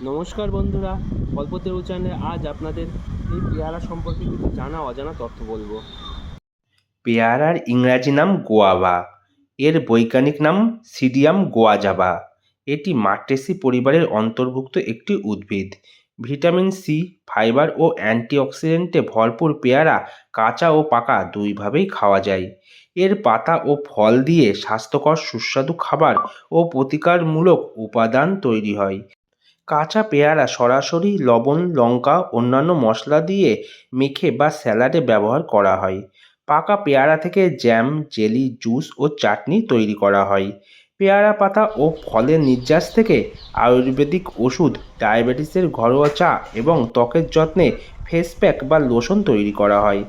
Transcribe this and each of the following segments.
নমস্কার বন্ধুরা, কল্পতরু চ্যানেলে আজ আপনাদের এই পেয়ারা সম্পর্কে কিছু জানা অজানা তথ্য বলবো। পেয়ারার ইংরাজি নাম গোয়াভা। এর বৈজ্ঞানিক নাম সিডিয়াম গোয়াজাভা। এটি মাট্রেসি পরিবারের অন্তর্ভুক্ত একটি উদ্ভিদ। ভিটামিন সি, ফাইবার ও অ্যান্টিঅক্সিডেন্টে ভরপুর পেয়ারা কাঁচা ও পাকা দুইভাবেই খাওয়া যায়। এর পাতা ও ফল দিয়ে স্বাস্থ্যকর সুস্বাদু খাবার ও প্রতিকারমূলক উপাদান তৈরি হয়। কাঁচা পেয়ারা সরাসরি লবণ, লঙ্কা, অন্যান্য মশলা দিয়ে মেখে বা স্যালাডে ব্যবহার করা হয়। পাকা পেয়ারা থেকে জ্যাম, জেলি, জুস ও চাটনি তৈরি করা হয়। পেয়ারা পাতা ও ফলের নির্যাস থেকে আয়ুর্বেদিক ওষুধ, ডায়াবেটিসের ঘরোয়া চা এবং ত্বকের যত্নে ফেস প্যাক বা লোশন তৈরি করা হয়।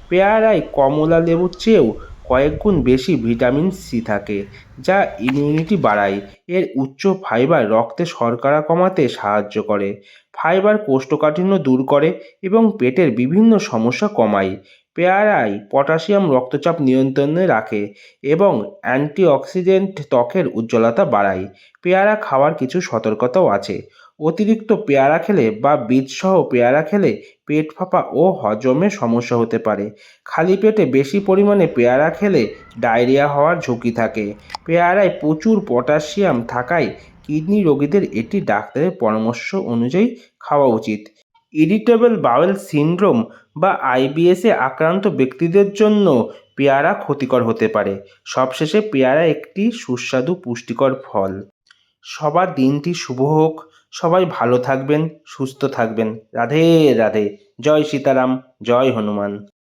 পেয়ারায় কমলা লেবুর চেয়েও কয়েক গুণ বেশি ভিটামিন সি থাকে, যা ইমিউনিটি বাড়ায়। এর উচ্চ ফাইবার রক্তে শর্করা কমাতে সাহায্য করে। ফাইবার কোষ্ঠকাঠিন্য দূর করে এবং পেটের বিভিন্ন সমস্যা কমায়। পেয়ারায় পটাশিয়াম রক্তচাপ নিয়ন্ত্রণে রাখে এবং অ্যান্টিঅক্সিডেন্ট ত্বকের উজ্জ্বলতা বাড়ায়। পেয়ারা খাওয়ার কিছু সতর্কতাও আছে। অতিরিক্ত পেয়ারা খেলে বা বীজসহ পেয়ারা খেলে পেট ফাঁপা ও হজমের সমস্যা হতে পারে। খালি পেটে বেশি পরিমাণে পেয়ারা খেলে ডায়রিয়া হওয়ার ঝুঁকি থাকে। পেয়ারায় প্রচুর পটাশিয়াম থাকায় কিডনি রোগীদের এটি ডাক্তারের পরামর্শ অনুযায়ী খাওয়া উচিত। ইরিটেবল বাউল সিনড্রোম বা আইবিএসে আক্রান্ত ব্যক্তিদের জন্য পেয়ারা ক্ষতিকর হতে পারে। সবশেষে পেয়ারা একটি সুস্বাদু পুষ্টিকর ফল। সবার দিনটি শুভ হোক। সবাই ভালো থাকবেন, সুস্থ থাকবেন। রাধে রাধে। জয় সীতারাম, জয় হনুমান।